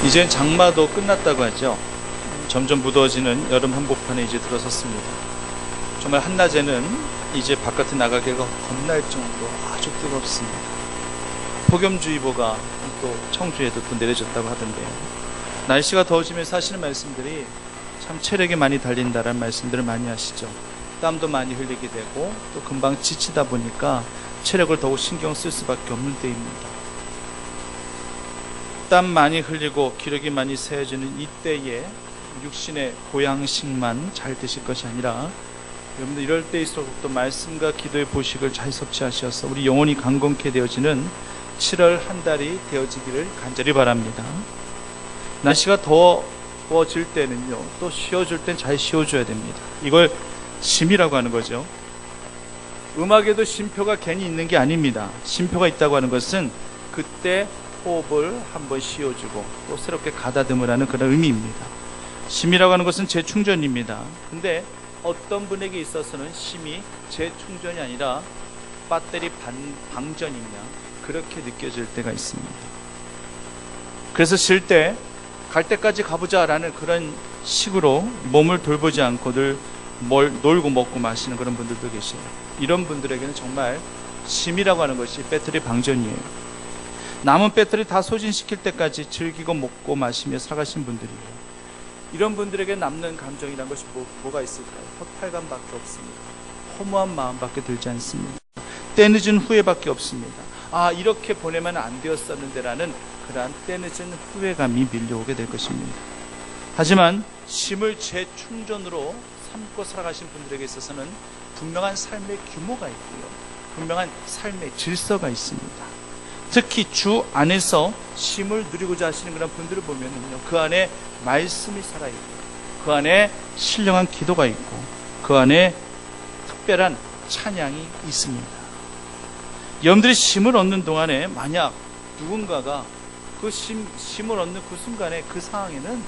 이젠 장마도 끝났다고 하죠. 점점 무더워지는 여름 한복판에 이제 들어섰습니다. 정말 한낮에는 이제 바깥에 나가기가 겁날 정도로 아주 뜨겁습니다. 폭염주의보가 또 청주에도 또 내려졌다고 하던데요. 날씨가 더워지면서 하시는 말씀들이 참 체력이 많이 달린다라는 말씀들을 많이 하시죠. 땀도 많이 흘리게 되고 또 금방 지치다 보니까 체력을 더욱 신경 쓸 수밖에 없는 때입니다. 땀 많이 흘리고 기력이 많이 세어지는 이때에 육신의 보양식만 잘 드실 것이 아니라 여러분들 이럴 때일수록 또 말씀과 기도의 보식을 잘 섭취하셔서 우리 영혼이 강건케 되어지는 7월 한 달이 되어지기를 간절히 바랍니다. 날씨가 더워질 때는요, 또 쉬어줄 땐 잘 쉬어줘야 됩니다. 이걸 쉼이라고 하는 거죠. 음악에도 쉼표가 괜히 있는 게 아닙니다. 쉼표가 있다고 하는 것은 그때 호흡을 한번 쉬어주고 또 새롭게 가다듬으라는 그런 의미입니다. 쉼이라고 하는 것은 재충전입니다. 근데 어떤 분에게 있어서는 쉼이 재충전이 아니라 배터리 방전이냐 그렇게 느껴질 때가 있습니다. 그래서 쉴 때 갈 때까지 가보자 라는 그런 식으로 몸을 돌보지 않고들 놀고 먹고 마시는 그런 분들도 계세요. 이런 분들에게는 정말 쉼이라고 하는 것이 배터리 방전이에요. 남은 배터리 다 소진시킬 때까지 즐기고 먹고 마시며 살아가신 분들이에요. 이런 분들에게 남는 감정이란 것이 뭐가 있을까요? 허탈감밖에 없습니다. 허무한 마음밖에 들지 않습니다. 때늦은 후회밖에 없습니다. 아, 이렇게 보내면 안 되었었는데 라는 그러한 때늦은 후회감이 밀려오게 될 것입니다. 하지만 쉼을 재충전으로 삼고 살아가신 분들에게 있어서는 분명한 삶의 규모가 있고요, 분명한 삶의 질서가 있습니다. 특히 주 안에서 쉼을 누리고자 하시는 그런 분들을 보면은요, 그 안에 말씀이 살아있고, 그 안에 신령한 기도가 있고, 그 안에 특별한 찬양이 있습니다. 여러분들이 쉼을 얻는 동안에 만약 누군가가 그 쉼을 얻는 그 순간에 그 상황에는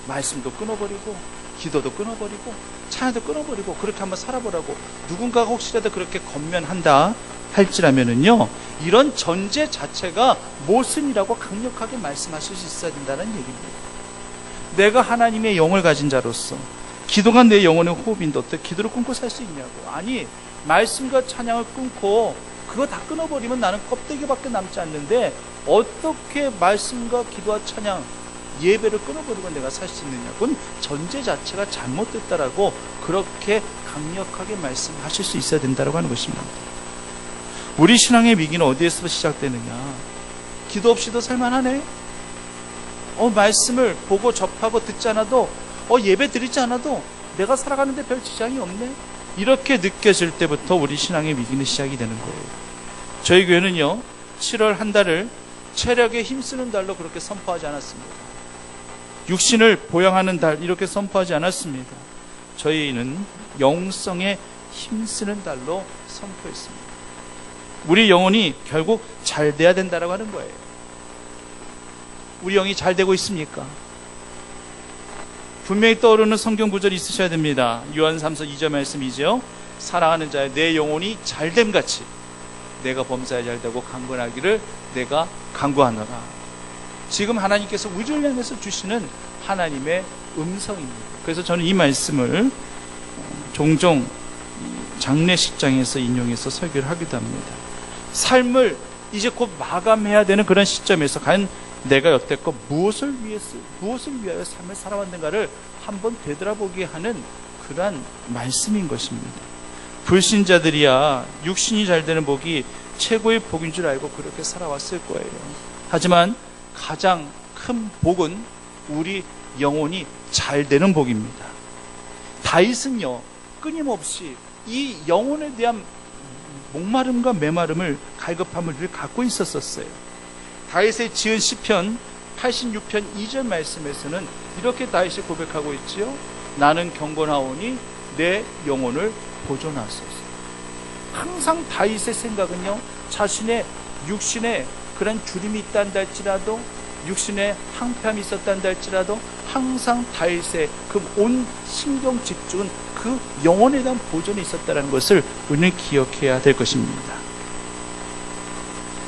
말씀도 끊어버리고 기도도 끊어버리고 찬양도 끊어버리고 그렇게 한번 살아보라고 누군가가 혹시라도 그렇게 권면한다 할지라면은요, 이런 전제 자체가 모순이라고 강력하게 말씀하실 수 있어야 된다는 얘기입니다. 내가 하나님의 영을 가진 자로서 기도가 내 영혼의 호흡인데 어떻게 기도를 끊고 살 수 있냐고. 아니, 말씀과 찬양을 끊고 그거 다 끊어버리면 나는 껍데기밖에 남지 않는데 어떻게 말씀과 기도와 찬양, 예배를 끊어버리고 내가 살 수 있느냐. 그건 전제 자체가 잘못됐다라고 그렇게 강력하게 말씀하실 수 있어야 된다고 하는 것입니다. 우리 신앙의 위기는 어디에서 시작되느냐. 기도 없이도 살만하네. 말씀을 보고 접하고 듣지 않아도, 예배 드리지 않아도 내가 살아가는데 별 지장이 없네. 이렇게 느껴질 때부터 우리 신앙의 위기는 시작이 되는 거예요. 저희 교회는요, 7월 한 달을 체력에 힘쓰는 달로 그렇게 선포하지 않았습니다. 육신을 보양하는 달 이렇게 선포하지 않았습니다. 저희는 영성에 힘쓰는 달로 선포했습니다. 우리 영혼이 결국 잘 돼야 된다라고 하는 거예요. 우리 영이 잘 되고 있습니까? 분명히 떠오르는 성경 구절이 있으셔야 됩니다. 요한 3서 2절 말씀이죠. 사랑하는 자여, 내 영혼이 잘됨 같이 내가 범사에 잘되고 강건하기를 내가 간구하노라. 지금 하나님께서 우주를 향해서 주시는 하나님의 음성입니다. 그래서 저는 이 말씀을 종종 장례식장에서 인용해서 설교를 하기도 합니다. 삶을 이제 곧 마감해야 되는 그런 시점에서 과연 내가 여태껏 무엇을 위하여 삶을 살아왔는가를 한번 되돌아보게 하는 그러한 말씀인 것입니다. 불신자들이야 육신이 잘 되는 복이 최고의 복인 줄 알고 그렇게 살아왔을 거예요. 하지만 가장 큰 복은 우리 영혼이 잘 되는 복입니다. 다윗은요, 끊임없이 이 영혼에 대한 목마름과 메마름을, 갈급함을 늘 갖고 있었어요. 다윗의 지은 시편 86편 2절 말씀에서는 이렇게 다윗이 고백하고 있지요. 나는 경건하오니 내 영혼을 보존하소서. 항상 다윗의 생각은요, 자신의 육신에 그런 주림이 있다는 할지라도, 육신에 항폐함이 있었다는 할지라도 항상 다윗의 그 온 신경 집중은 그 영혼에 대한 보존이 있었다는 것을 우리는 기억해야 될 것입니다.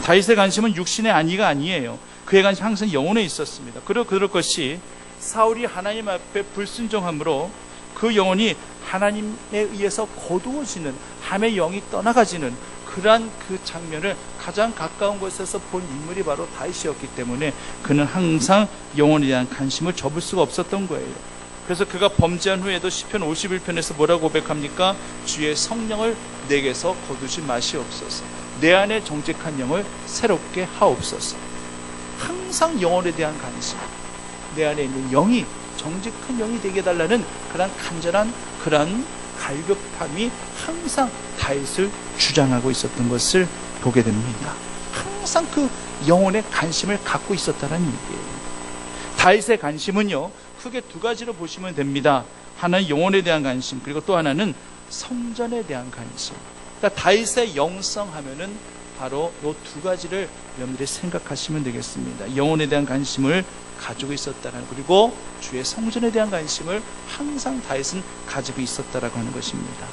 다윗의 관심은 육신의 안위가 아니에요. 그의 관심 항상 영혼에 있었습니다. 그리고 그럴 것이 사울이 하나님 앞에 불순종함으로 그 영혼이 하나님에 의해서 거두어지는, 하나님의 영이 떠나가지는 그러한 그 장면을 가장 가까운 곳에서 본 인물이 바로 다윗이었기 때문에 그는 항상 영혼에 대한 관심을 접을 수가 없었던 거예요. 그래서 그가 범죄한 후에도 시편 51편에서 뭐라고 고백합니까? 주의 성령을 내게서 거두지 마시옵소서. 내 안에 정직한 영을 새롭게 하옵소서. 항상 영혼에 대한 관심, 내 안에 있는 영이 정직한 영이 되게 해달라는 그런 간절한 그런 갈급함이 항상 다윗을 주장하고 있었던 것을 보게 됩니다. 항상 그 영혼의 관심을 갖고 있었다는 얘기예요. 다윗의 관심은요, 크게 두 가지로 보시면 됩니다. 하나는 영혼에 대한 관심, 그리고 또 하나는 성전에 대한 관심. 그러니까 다윗의 영성하면은 바로 이 두 가지를 여러분들이 생각하시면 되겠습니다. 영혼에 대한 관심을 가지고 있었다는, 그리고 주의 성전에 대한 관심을 항상 다윗은 가지고 있었다라고 하는 것입니다.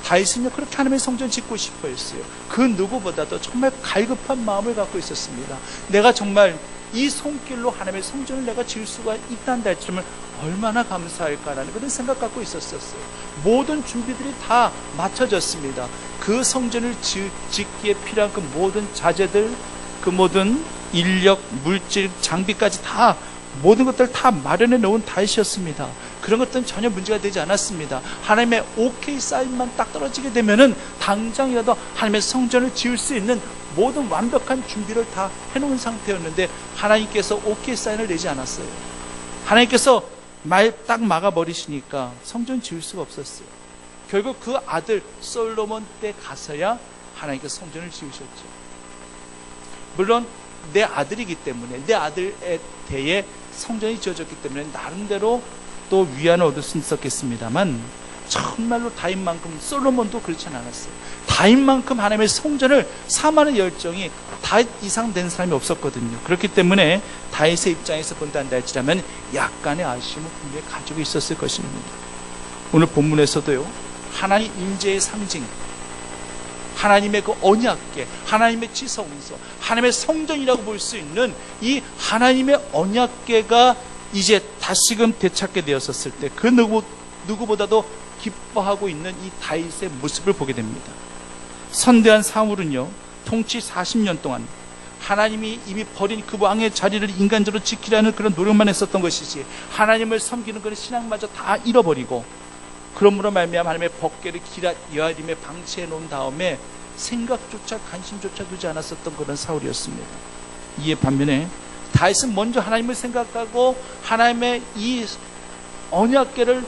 다윗은요, 그렇게 하나님의 성전 짓고 싶어 했어요. 그 누구보다도 정말 갈급한 마음을 갖고 있었습니다. 내가 정말 이 손길로 하나님의 성전을 내가 지을 수가 있다는 달점을 얼마나 감사할까라는 그런 생각 갖고 있었어요. 모든 준비들이 다 마쳐졌습니다. 그 성전을 짓기에 필요한 그 모든 자재들, 그 모든 인력, 물질, 장비까지 다, 모든 것들을 다 마련해 놓은 다윗이었습니다. 그런 것들은 전혀 문제가 되지 않았습니다. 하나님의 오케이 사인만 딱 떨어지게 되면은 당장이라도 하나님의 성전을 지을 수 있는 모든 완벽한 준비를 다 해놓은 상태였는데 하나님께서 오케이 사인을 내지 않았어요. 하나님께서 말 딱 막아버리시니까 성전 지을 수가 없었어요. 결국 그 아들 솔로몬 때 가서야 하나님께서 성전을 지으셨죠. 물론 내 아들이기 때문에, 내 아들의 대에 성전이 지어졌기 때문에 나름대로 또 위안을 얻을 수 있었겠습니다만, 정말로 다윗만큼, 솔로몬도 그렇지 않았어요. 다윗만큼 하나님의 성전을 사모하는 열정이 다윗 이상 된 사람이 없었거든요. 그렇기 때문에 다윗의 입장에서 본다는 할지라면 약간의 아쉬움을 분명히 가지고 있었을 것입니다. 오늘 본문에서도요, 하나님 임재의 상징, 하나님의 그 언약궤, 하나님의 지성소, 하나님의 성전이라고 볼 수 있는 이 하나님의 언약궤가 이제 다시금 되찾게 되었었을 때 그 누구보다도 기뻐하고 있는 이 다윗의 모습을 보게 됩니다. 선대한 사울은요, 통치 40년 동안 하나님이 이미 버린 그 왕의 자리를 인간적으로 지키려는 그런 노력만 했었던 것이지, 하나님을 섬기는 그런 신앙마저 다 잃어버리고, 그러므로 말미암아 하나님의 법궤를 기럇 여아림에 방치해 놓은 다음에 생각조차 관심조차 두지 않았었던 그런 사울이었습니다. 이에 반면에 다윗은 먼저 하나님을 생각하고 하나님의 이 언약궤를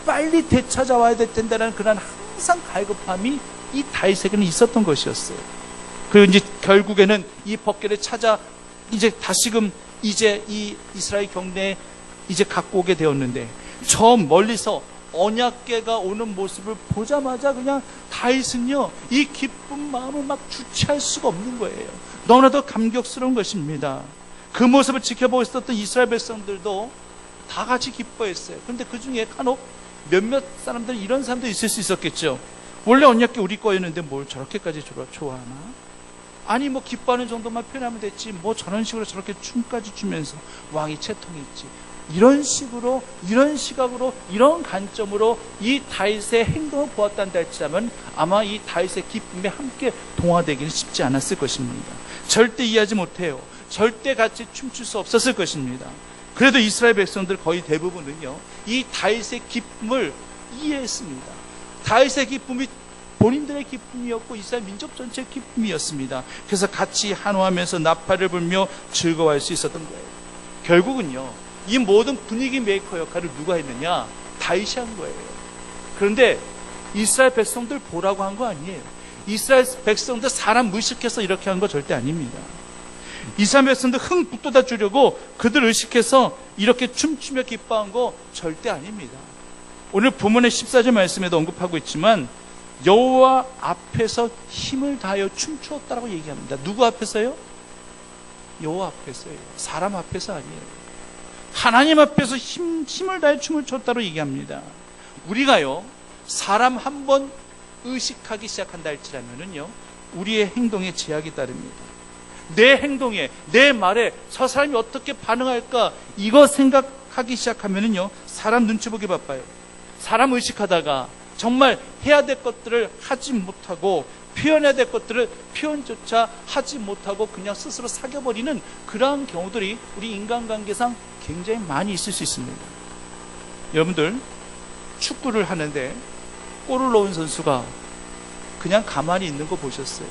빨리 되찾아와야 된다는 그런 항상 갈급함이 이 다윗에게는 있었던 것이었어요. 그리고 이제 결국에는 이 법궤를 찾아 이제 다시금 이제 이 이스라엘 경내에 이제 갖고 오게 되었는데, 저 멀리서 언약궤가 오는 모습을 보자마자 그냥 다윗은요, 이 기쁜 마음을 막 주체할 수가 없는 거예요. 너무나도 감격스러운 것입니다. 그 모습을 지켜보고 있었던 이스라엘 백성들도 다 같이 기뻐했어요. 그런데 그 중에 간혹 몇몇 사람들, 이런 사람도 있을 수 있었겠죠. 원래 언약궤 우리 거였는데 뭘 저렇게까지 좋아하나? 아니 뭐 기뻐하는 정도만 표현하면 됐지, 뭐 저런 식으로 저렇게 춤까지 추면서 왕이 채통이 있지. 이런 식으로, 이런 시각으로, 이런 관점으로 이 다윗의 행동을 보았다는 할지라면 아마 이 다윗의 기쁨에 함께 동화되기는 쉽지 않았을 것입니다. 절대 이해하지 못해요. 절대 같이 춤출 수 없었을 것입니다. 그래도 이스라엘 백성들 거의 대부분은요, 이 다윗의 기쁨을 이해했습니다. 다윗의 기쁨이 본인들의 기쁨이었고 이스라엘 민족 전체의 기쁨이었습니다. 그래서 같이 한호하면서 나팔을 불며 즐거워할 수 있었던 거예요. 결국은요, 이 모든 분위기 메이커 역할을 누가 했느냐? 다윗이 한 거예요. 그런데 이스라엘 백성들 보라고 한 거 아니에요. 이스라엘 백성들 사람 무식해서 이렇게 한 거 절대 아닙니다. 이스라엘 백성들 흥 북돋아 주려고 그들 의식해서 이렇게 춤추며 기뻐한 거 절대 아닙니다. 오늘 본문의 14절 말씀에도 언급하고 있지만 여호와 앞에서 힘을 다하여 춤추었다라고 얘기합니다. 누구 앞에서요? 여호와 앞에서요. 사람 앞에서 아니에요. 하나님 앞에서 힘을 다해 춤을 췄다고 얘기합니다. 우리가요, 사람 한 번 의식하기 시작한다 할지라면은요, 우리의 행동에 제약이 따릅니다. 내 행동에, 내 말에 저 사람이 어떻게 반응할까, 이거 생각하기 시작하면은요, 사람 눈치 보기 바빠요. 사람 의식하다가 정말 해야 될 것들을 하지 못하고, 표현해야 될 것들을 표현조차 하지 못하고 그냥 스스로 사겨버리는 그러한 경우들이 우리 인간관계상 굉장히 많이 있을 수 있습니다. 여러분들, 축구를 하는데 골을 넣은 선수가 그냥 가만히 있는 거 보셨어요?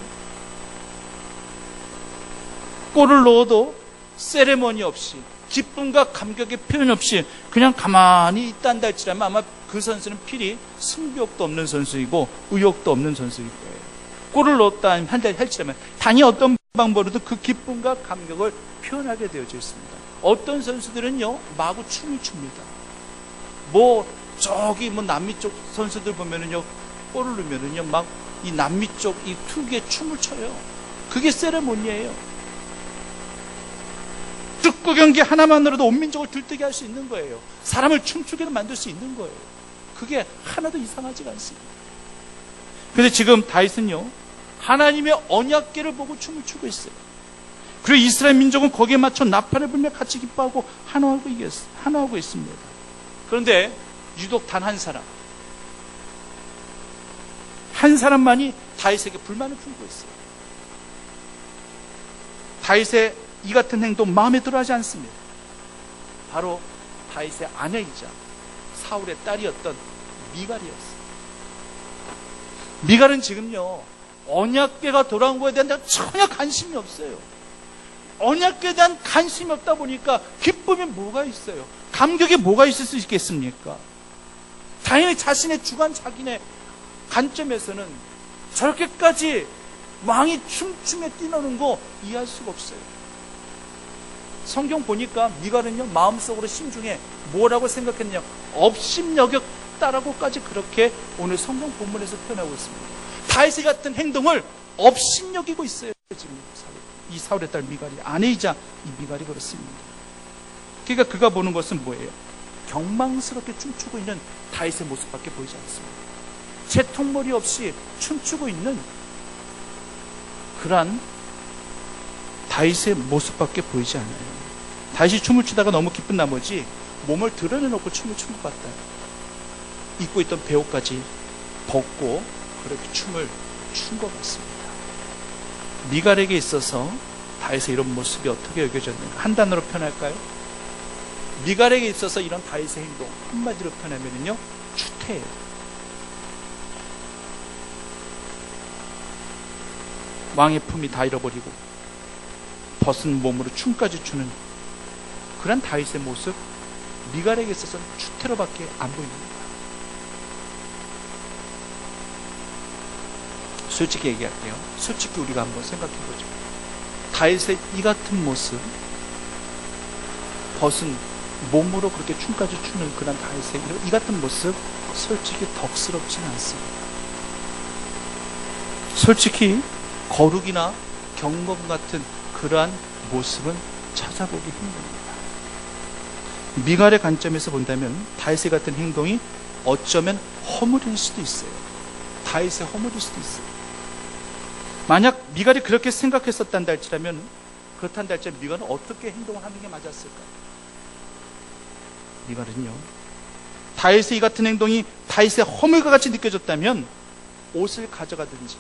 골을 넣어도 세레머니 없이, 기쁨과 감격의 표현 없이 그냥 가만히 있단다 할지라면 아마 그 선수는 필히 승부욕도 없는 선수이고 의욕도 없는 선수일 거예요. 골을 넣었다 한다 할지라면 단히 어떤 방법으로도 그 기쁨과 감격을 표현하게 되어져 있습니다. 어떤 선수들은요, 마구 춤을 춥니다. 저기 남미 쪽 선수들 보면은요, 골을 넣으면은요, 막 이 남미 쪽 이 특유의 춤을 춰요. 그게 세레모니예요. 축구 경기 하나만으로도 온 민족을 들뜨게 할 수 있는 거예요. 사람을 춤추게 만들 수 있는 거예요. 그게 하나도 이상하지가 않습니다. 그런데 지금 다윗은요, 하나님의 언약궤를 보고 춤을 추고 있어요. 그리고 이스라엘 민족은 거기에 맞춰 나팔을 불며 같이 기뻐하고 환호하고 있습니다. 그런데 유독 단 한 사람만이 다윗에게 불만을 품고 있어요. 다윗의 이 같은 행동 마음에 들어하지 않습니다. 바로 다윗의 아내이자 사울의 딸이었던 미갈이었어요. 미갈은 지금요, 언약궤가 돌아온 거에 대한 전혀 관심이 없어요. 언약궤에 대한 관심이 없다 보니까 기쁨이 뭐가 있어요? 감격이 뭐가 있을 수 있겠습니까? 당연히 자신의 주관 자기네 관점에서는 저렇게까지 왕이 춤추며 뛰노는 거 이해할 수가 없어요. 성경 보니까 미갈은요, 마음속으로 심중에 뭐라고 생각했냐, 업심여겼다라고까지 그렇게 오늘 성경 본문에서 표현하고 있습니다. 다윗 같은 행동을 업심여기고 있어요. 지금 이 사울의 딸 미갈이, 아내이자 이 미갈이 그렇습니다. 그러니까 그가 보는 것은 뭐예요? 경망스럽게 춤추고 있는 다윗의 모습밖에 보이지 않습니다. 채통머리 없이 춤추고 있는 그러한 다윗의 모습밖에 보이지 않아요. 다윗이 춤을 추다가 너무 기쁜 나머지 몸을 드러내놓고 춤을 춘 것 같아요. 입고 있던 배옷까지 벗고 그렇게 춤을 춘 것 같습니다. 미갈에게 있어서 다윗의 이런 모습이 어떻게 여겨졌는가, 한 단어로 표현할까요? 미갈에게 있어서 이런 다윗의 행동 한마디로 표현하면요, 추태예요. 왕의 품이 다 잃어버리고 벗은 몸으로 춤까지 추는 그런 다윗의 모습, 미갈에게 있어서는 추태로밖에 안 보입니다. 솔직히 얘기할게요. 솔직히 우리가 한번 생각해보죠. 다윗의 이 같은 모습, 벗은 몸으로 그렇게 춤까지 추는 그런 다윗의 이 같은 모습, 솔직히 덕스럽지는 않습니다. 솔직히 거룩이나 경건 같은 그러한 모습은 찾아보기 힘듭니다. 미갈의 관점에서 본다면 다윗의 같은 행동이 어쩌면 허물일 수도 있어요. 다윗의 허물일 수도 있어요. 만약 미갈이 그렇게 생각했었단다 할지라면, 그렇단다 할지라면 미갈은 어떻게 행동을 하는 게 맞았을까요? 미갈은요, 다윗의 이 같은 행동이 다윗의 허물과 같이 느껴졌다면 옷을 가져가든지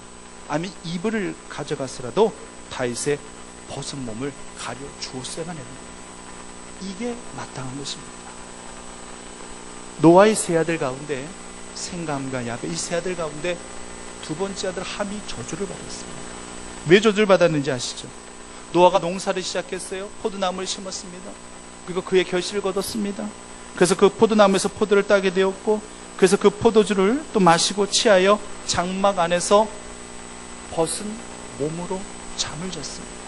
아니면 이불을 가져갔으라도 다윗의 벗은 몸을 가려 주었어야만 했는 거예요. 이게 마땅한 것입니다. 노아의 세 아들 가운데 생감과 야벳, 이 세 아들 가운데 두 번째 아들 함이 저주를 받았습니다. 왜 저주를 받았는지 아시죠? 노아가 농사를 시작했어요. 포도나무를 심었습니다. 그리고 그의 결실을 거뒀습니다. 그래서 그 포도나무에서 포도를 따게 되었고, 그래서 그 포도주를 또 마시고 취하여 장막 안에서 벗은 몸으로 잠을 잤습니다.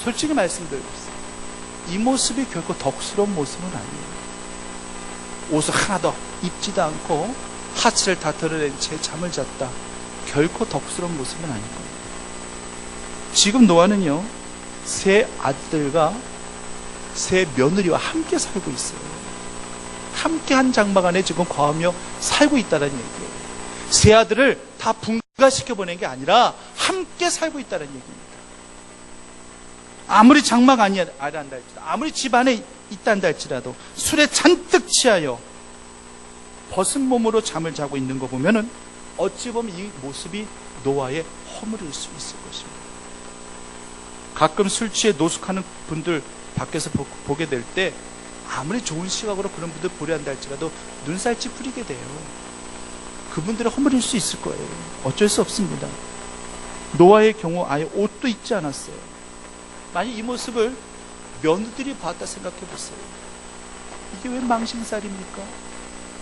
솔직히 말씀드리겠습니다. 이 모습이 결코 덕스러운 모습은 아니에요. 옷을 하나도 입지도 않고 하체를 다 드러낸 채 잠을 잤다. 결코 덕스러운 모습은 아닐 겁니다. 지금 노아는요, 세 아들과 세 며느리와 함께 살고 있어요. 함께 한 장막 안에 지금 거하며 살고 있다는 얘기예요. 세 아들을 다 분가시켜 보낸 게 아니라 함께 살고 있다는 얘기입니다. 아무리 장마가 아니라 한다 할지라도, 아무리 집안에 있단다 할지라도 술에 잔뜩 취하여 벗은 몸으로 잠을 자고 있는 거 보면은 어찌 보면 이 모습이 노아의 허물일 수 있을 것입니다. 가끔 술 취해 노숙하는 분들 밖에서 보게 될 때 아무리 좋은 시각으로 그런 분들 보려 한다 할지라도 눈살 찌푸리게 돼요. 그분들의 허물일 수 있을 거예요. 어쩔 수 없습니다. 노아의 경우 아예 옷도 입지 않았어요. 만약 이 모습을 며느들이 봤다 생각해 보세요. 이게 왜 망신살입니까?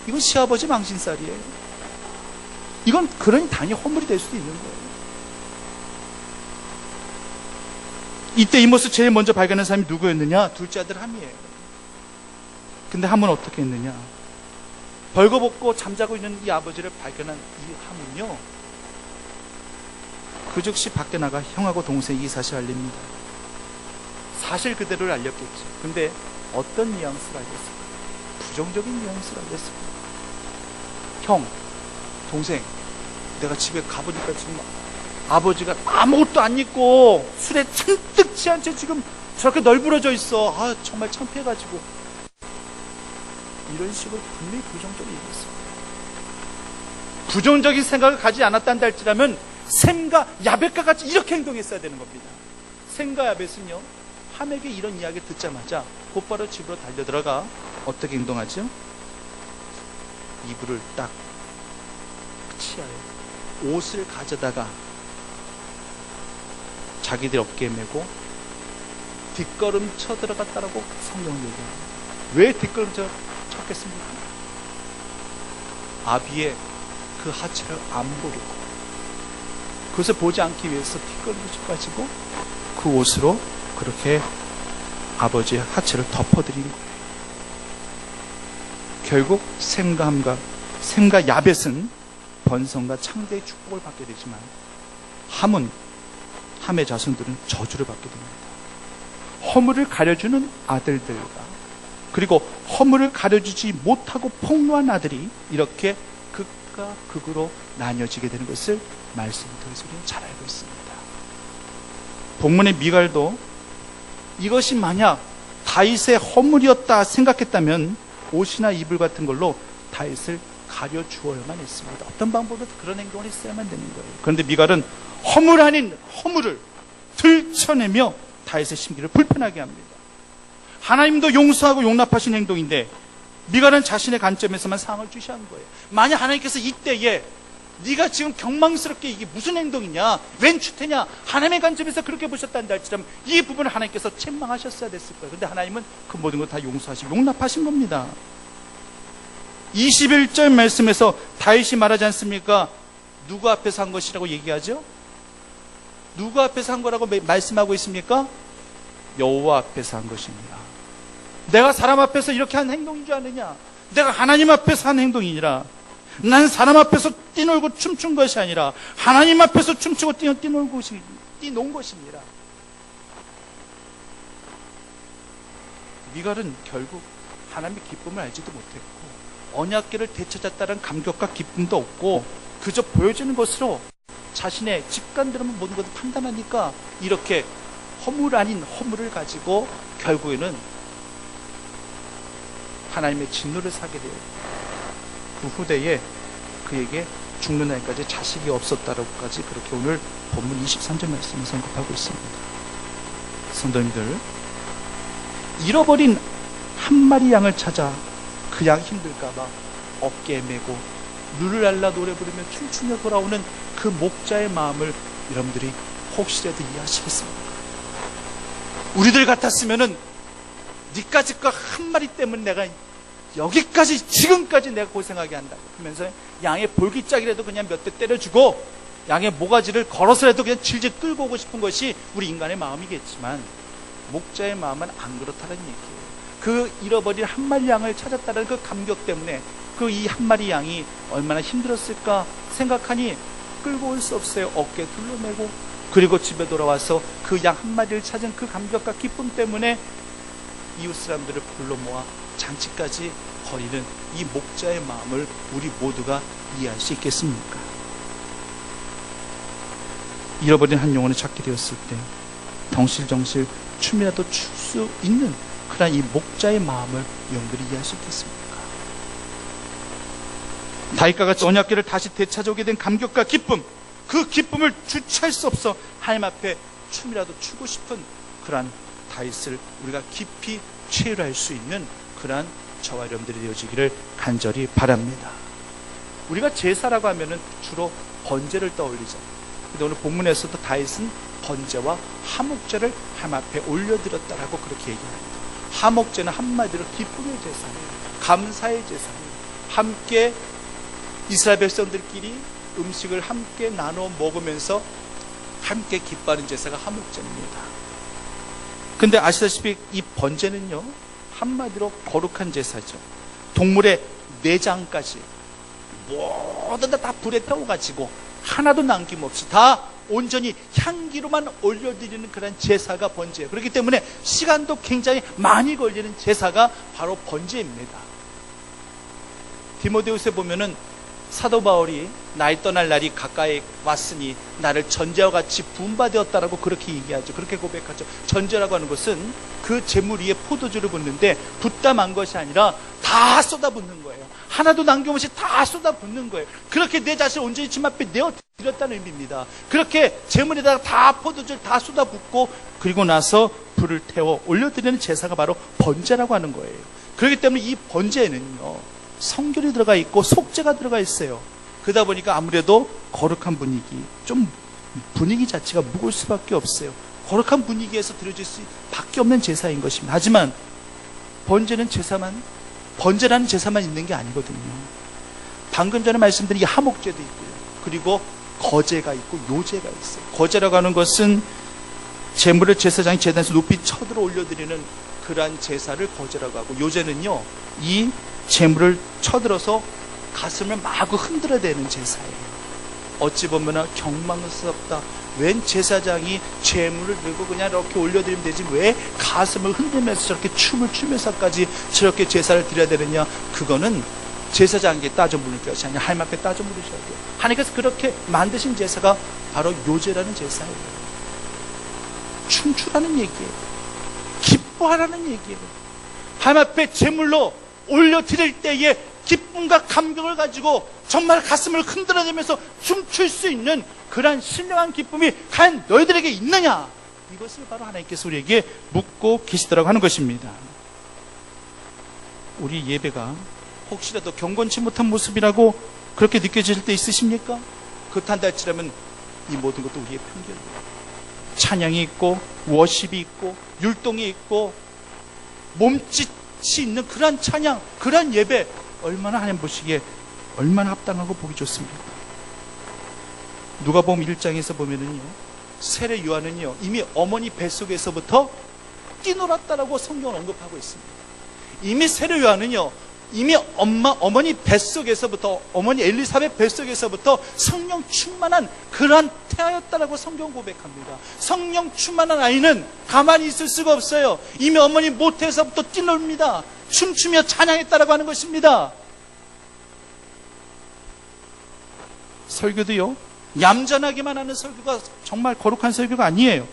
이건 시아버지 망신살이에요. 이건 그러니 단히 허물이 될 수도 있는 거예요. 이때 이 모습 제일 먼저 발견한 사람이 누구였느냐? 둘째 아들 함이에요. 근데 함은 어떻게 했느냐? 벌거벗고 잠자고 있는 이 아버지를 발견한 이 함은요, 그 즉시 밖에 나가 형하고 동생이 이 사실을 알립니다. 사실 그대로를 알렸겠죠. 근데 어떤 뉘앙스를 알렸을까요? 부정적인 뉘앙스를 알렸을까요? 형, 동생, 내가 집에 가보니까 지금 아버지가 아무것도 안 입고 술에 잔뜩 취한 채 지금 저렇게 널브러져 있어. 아, 정말 창피해가지고. 이런 식으로 분명히 부정적인 얘기였어요. 부정적인 생각을 가지지 않았단다 할지라면 셈과 야벳과 같이 이렇게 행동했어야 되는 겁니다. 셈과 야벳은요, 함에게 이런 이야기를 듣자마자 곧바로 집으로 달려들어가 어떻게 행동하죠? 이불을 딱 치하여 옷을 가져다가 자기들 어깨에 메고 뒷걸음 쳐 들어갔다라고 성경은 얘기합니다. 왜 뒷걸음 쳤겠습니까? 아비의 그 하체를 안 보려고, 그것을 보지 않기 위해서 뒷걸음을 쳐가지고 그 옷으로 그렇게 아버지의 하체를 덮어드린 거예요. 결국 셈과 야벳은 번성과 창대의 축복을 받게 되지만 함의 자손들은 저주를 받게 됩니다. 허물을 가려주는 아들들과 그리고 허물을 가려주지 못하고 폭로한 아들이 이렇게 극과 극으로 나뉘어지게 되는 것을 말씀을 통해서 우리는 잘 알고 있습니다. 본문의 미갈도 이것이 만약 다윗의 허물이었다 생각했다면 옷이나 이불 같은 걸로 다윗을 가려주어야만 했습니다. 어떤 방법으로 그런 행동을 했어야만 되는 거예요. 그런데 미갈은 허물 아닌 허물을 들춰내며 다윗의 심기를 불편하게 합니다. 하나님도 용서하고 용납하신 행동인데 미갈은 자신의 관점에서만 상을 주시한 거예요. 만약 하나님께서 이때에 네가 지금 경망스럽게 이게 무슨 행동이냐, 웬 추태냐, 하나님의 관점에서 그렇게 보셨다는데 할지라면 이 부분을 하나님께서 책망하셨어야 됐을 거예요. 그런데 하나님은 그 모든 걸 다 용서하시고 용납하신 겁니다. 21절 말씀에서 다윗이 말하지 않습니까? 누구 앞에서 한 것이라고 얘기하죠? 누구 앞에서 한 거라고 말씀하고 있습니까? 여호와 앞에서 한 것입니다. 내가 사람 앞에서 이렇게 한 행동인 줄 아느냐? 내가 하나님 앞에서 한 행동이니라. 난 사람 앞에서 뛰놀고 춤춘 것이 아니라 하나님 앞에서 춤추고 뛰놓은 것입니다. 미갈은 결국 하나님의 기쁨을 알지도 못했고 언약궤를 되찾았다는 감격과 기쁨도 없고 그저 보여주는 것으로 자신의 직관들은 모든 것을 판단하니까 이렇게 허물 아닌 허물을 가지고 결국에는 하나님의 진노를 사게 돼요. 그 후대에 그에게 죽는 날까지 자식이 없었다라고까지 그렇게 오늘 본문 23절 말씀을 언급하고 있습니다. 성도님들, 잃어버린 한 마리 양을 찾아 그 양 힘들까봐 어깨에 메고 룰을 알라 노래 부르며 춤추며 돌아오는 그 목자의 마음을 여러분들이 혹시라도 이해하시겠습니까? 우리들 같았으면은 니까짓 거 한 마리 때문에 내가 여기까지 지금까지 내가 고생하게 한다 하면서 양의 볼기짝이라도 그냥 몇 대 때려주고 양의 모가지를 걸어서라도 그냥 질질 끌고 오고 싶은 것이 우리 인간의 마음이겠지만 목자의 마음은 안 그렇다는 얘기예요. 그 잃어버린 한 마리 양을 찾았다는 그 감격 때문에 그 이 한 마리 양이 얼마나 힘들었을까 생각하니 끌고 올 수 없어요. 어깨에 둘러매고 그리고 집에 돌아와서 그 양 한 마리를 찾은 그 감격과 기쁨 때문에 이웃 사람들을 불러 모아 잔치까지 벌이는 이 목자의 마음을 우리 모두가 이해할 수 있겠습니까? 잃어버린 한 영혼을 찾게 되었을 때 덩실덩실 춤이라도 출 수 있는 그런 이 목자의 마음을 여러분들이 이해할 수 있겠습니까? 다윗과 같이 언약궤를 다시 되찾아오게 된 감격과 기쁨, 그 기쁨을 주체할 수 없어 하나님 앞에 춤이라도 추고 싶은 그러한 다윗을 우리가 깊이 체휼할 수 있는 그러한 저와 여러분들이 되어지기를 간절히 바랍니다. 우리가 제사라고 하면은 주로 번제를 떠올리죠. 근데 오늘 본문에서도 다윗은 번제와 화목제를 하나님 앞에 올려드렸다라고 그렇게 얘기합니다. 화목제는 한마디로 기쁨의 제사예요. 감사의 제사예요. 함께 이스라엘 백성들끼리 음식을 함께 나눠 먹으면서 함께 기뻐하는 제사가 화목제입니다. 근데 아시다시피 이 번제는요, 한마디로 거룩한 제사죠. 동물의 내장까지 모두 다 불에 태워가지고 하나도 남김없이 다 온전히 향기로만 올려드리는 그런 제사가 번제예요. 그렇기 때문에 시간도 굉장히 많이 걸리는 제사가 바로 번제입니다. 디모데후서에 보면은 사도 바울이 나의 떠날 날이 가까이 왔으니 나를 전제와 같이 부음받았다라고 그렇게 얘기하죠. 그렇게 고백하죠. 전제라고 하는 것은 그 재물 위에 포도주를 붓는데 붓다 만 것이 아니라 다 쏟아붓는 거예요. 하나도 남김없이 다 쏟아붓는 거예요. 그렇게 내 자신을 온전히 주님 앞에 내어드렸다는 의미입니다. 그렇게 재물에다가 다 포도주를 다 쏟아붓고 그리고 나서 불을 태워 올려드리는 제사가 바로 번제라고 하는 거예요. 그렇기 때문에 이 번제에는요, 성결이 들어가 있고 속죄가 들어가 있어요. 그러다 보니까 아무래도 거룩한 분위기, 좀 분위기 자체가 무거울 수밖에 없어요. 거룩한 분위기에서 드려질 수밖에 없는 제사인 것입니다. 하지만 번제는 번제라는 제사만 있는 게 아니거든요. 방금 전에 말씀드린 이 화목제도 있고요. 그리고 거제가 있고 요제가 있어요. 거제라고 하는 것은 제물을 제사장이 제단에서 높이 쳐들어 올려드리는 그러한 제사를 거제라고 하고, 요제는요, 이 제물을 쳐들어서 가슴을 마구 흔들어대는 제사예요. 어찌 보면 경망스럽다. 웬 제사장이 제물을 들고 그냥 이렇게 올려드리면 되지 왜 가슴을 흔들면서 저렇게 춤을 추면서까지 저렇게 제사를 드려야 되느냐. 그거는 제사장에게 따져 물을 것이 아니라 하나님 앞에 따져 물으셔야 돼요. 하나님께서 그렇게 만드신 제사가 바로 요제라는 제사예요. 춤추라는 얘기예요. 기뻐하라는 얘기예요. 하나님 앞에 제물로 올려드릴 때에 기쁨과 감격을 가지고 정말 가슴을 흔들어내면서 춤출 수 있는 그러한 신령한 기쁨이 과연 너희들에게 있느냐? 이것을 바로 하나님께서 우리에게 묻고 계시더라고 하는 것입니다. 우리 예배가 혹시라도 경건치 못한 모습이라고 그렇게 느껴질 때 있으십니까? 그렇단다 할지라면 이 모든 것도 우리의 편견이에요. 찬양이 있고 워십이 있고 율동이 있고 몸짓이 있는 그러한 찬양, 그러한 예배, 얼마나 하나님 보시기에 얼마나 합당하고 보기 좋습니까? 누가복음 1장에서 보면은요, 세례 요한은요 이미 어머니 뱃속에서부터 뛰놀았다라고 성경을 언급하고 있습니다. 이미 세례 요한은요 이미 어머니 뱃속에서부터, 어머니 엘리사벳 뱃속에서부터 성령 충만한 그러한 태아였다라고 성경 고백합니다. 성령 충만한 아이는 가만히 있을 수가 없어요. 이미 어머니 모태에서부터 뛰놀입니다. 춤추며 찬양했다라고 하는 것입니다. 설교도요, 얌전하기만 하는 설교가 정말 거룩한 설교가 아니에요.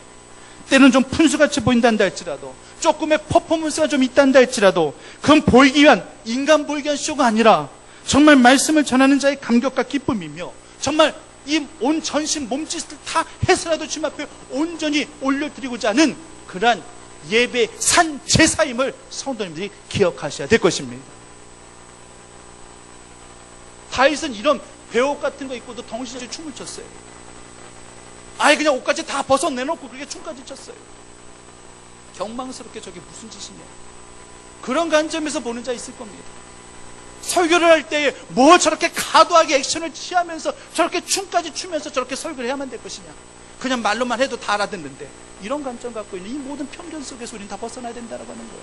때는 좀 푼수같이 보인단다 할지라도, 조금의 퍼포먼스가 좀 있단다 할지라도, 그건 보이기 위한, 인간 보이기 위한 쇼가 아니라 정말 말씀을 전하는 자의 감격과 기쁨이며, 정말 이 온 전신 몸짓을 다 해서라도 주님 앞에 온전히 올려드리고자 하는 그러한 예배 산 제사임을 성도님들이 기억하셔야 될 것입니다. 다윗은 이런 배옷 같은 거 입고도 덩실덩실 춤을 췄어요. 아예 그냥 옷까지 다 벗어내놓고 그렇게 춤까지 췄어요. 경망스럽게 저게 무슨 짓이냐. 그런 관점에서 보는 자 있을 겁니다. 설교를 할 때에 뭐 저렇게 과도하게 액션을 취하면서 저렇게 춤까지 추면서 저렇게 설교를 해야만 될 것이냐. 그냥 말로만 해도 다 알아듣는데, 이런 관점 갖고 있는 이 모든 편견 속에서 우리는 다 벗어나야 된다고 하는 거예요.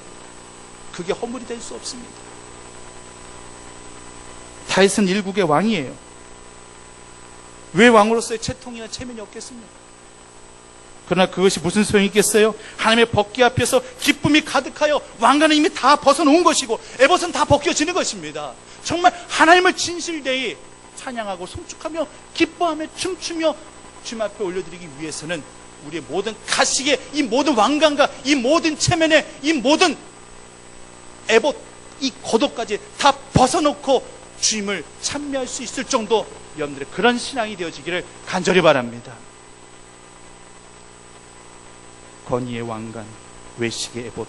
그게 허물이 될 수 없습니다. 다윗은 일국의 왕이에요. 왜 왕으로서의 채통이나 체면이 없겠습니까? 그러나 그것이 무슨 소용이 있겠어요? 하나님의 법궤 앞에서 기쁨이 가득하여 왕관은 이미 다 벗어놓은 것이고 에봇은 다 벗겨지는 것입니다. 정말 하나님을 진실되이 찬양하고 송축하며 기뻐하며 춤추며 주님 앞에 올려드리기 위해서는 우리의 모든 가식의 이 모든 완강과 이 모든 체면의 이 모든 애봇, 이 겉옷까지 다 벗어놓고 주님을 찬미할 수 있을 정도 여러분들의 그런 신앙이 되어지기를 간절히 바랍니다. 건의의 왕관, 외식의 애봇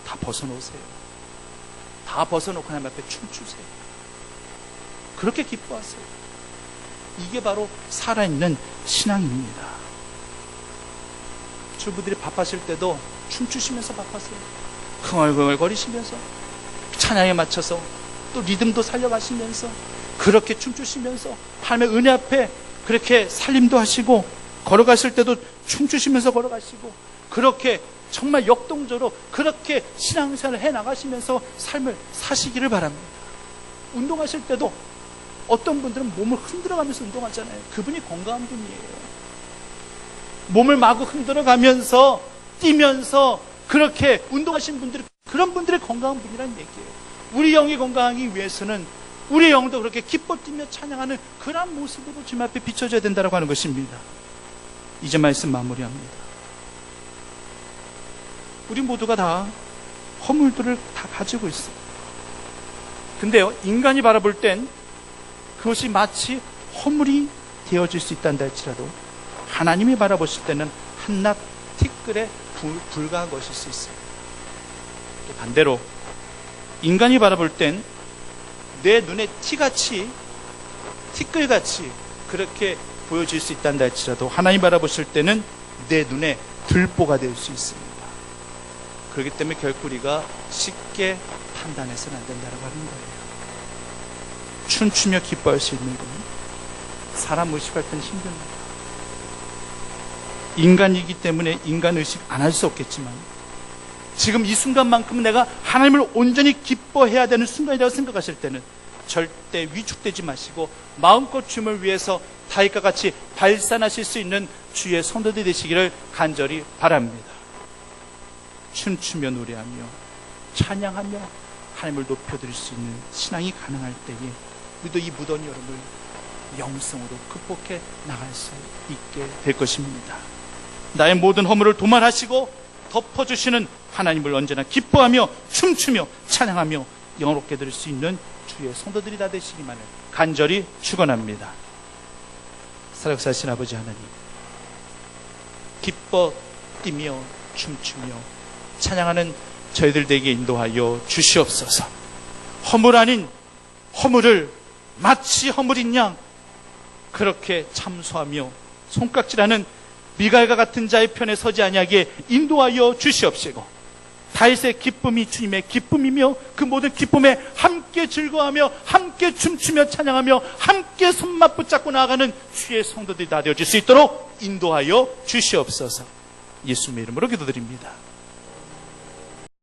다 벗어놓으세요. 다 벗어놓고 하나님 앞에 춤추세요. 그렇게 기뻐하세요. 이게 바로 살아있는 신앙입니다. 주부들이 밥하실 때도 춤추시면서 밥하세요. 흥얼흥얼거리시면서 찬양에 맞춰서 또 리듬도 살려가시면서 그렇게 춤추시면서 하나님의 은혜 앞에 그렇게 살림도 하시고 걸어가실 때도 춤추시면서 걸어가시고 그렇게 정말 역동적으로 그렇게 신앙생활을 해나가시면서 삶을 사시기를 바랍니다. 운동하실 때도 어떤 분들은 몸을 흔들어가면서 운동하잖아요. 그분이 건강한 분이에요. 몸을 마구 흔들어가면서 뛰면서 그렇게 운동하신 분들이 그런 분들의 건강한 분이라는 얘기예요. 우리 영이 건강하기 위해서는 우리 영도 그렇게 기뻐 뛰며 찬양하는 그런 모습으로 주님 앞에 비춰져야 된다고 하는 것입니다. 이제 말씀 마무리합니다. 우리 모두가 다 허물들을 다 가지고 있어요. 근데요, 인간이 바라볼 땐 그것이 마치 허물이 되어질 수 있단다 할지라도 하나님이 바라보실 때는 한낱 티끌에 불과한 것일 수 있어요. 또 반대로 인간이 바라볼 땐 내 눈에 티끌같이 그렇게 보여질 수 있단다 할지라도 하나님 바라보실 때는 내 눈에 들보가 될 수 있습니다. 그렇기 때문에 결코 우리가 쉽게 판단해서는 안 된다고 하는 거예요. 춤추며 기뻐할 수 있는 건 사람 의식할 때는 힘듭니다. 인간이기 때문에 인간 의식 안 할 수 없겠지만 지금 이 순간만큼은 내가 하나님을 온전히 기뻐해야 되는 순간이라고 생각하실 때는 절대 위축되지 마시고 마음껏 주님을 위해서 다윗과 같이 발산하실 수 있는 주의 성도들이 되시기를 간절히 바랍니다. 춤추며 노래하며 찬양하며 하나님을 높여드릴 수 있는 신앙이 가능할 때에 우리도 이 무더운 여름을 영성으로 극복해 나갈 수 있게 될 것입니다. 나의 모든 허물을 도말하시고 덮어주시는 하나님을 언제나 기뻐하며 춤추며 찬양하며 영화롭게 드릴 수 있는 주의 성도들이 다 되시기만을 간절히 축원합니다. 사역사신 아버지 하나님, 기뻐 뛰며 춤추며 찬양하는 저희들 되게 인도하여 주시옵소서. 허물 아닌 허물을 마치 허물인 양 그렇게 참소하며 손깍질하는 미갈과 같은 자의 편에 서지 아니하게 인도하여 주시옵시고 다윗의 기쁨이 주님의 기쁨이며 그 모든 기쁨에 함께 즐거워하며 함께 춤추며 찬양하며 함께 손맛 붙잡고 나아가는 주의 성도들이 다 되어질 수 있도록 인도하여 주시옵소서. 예수님의 이름으로 기도드립니다.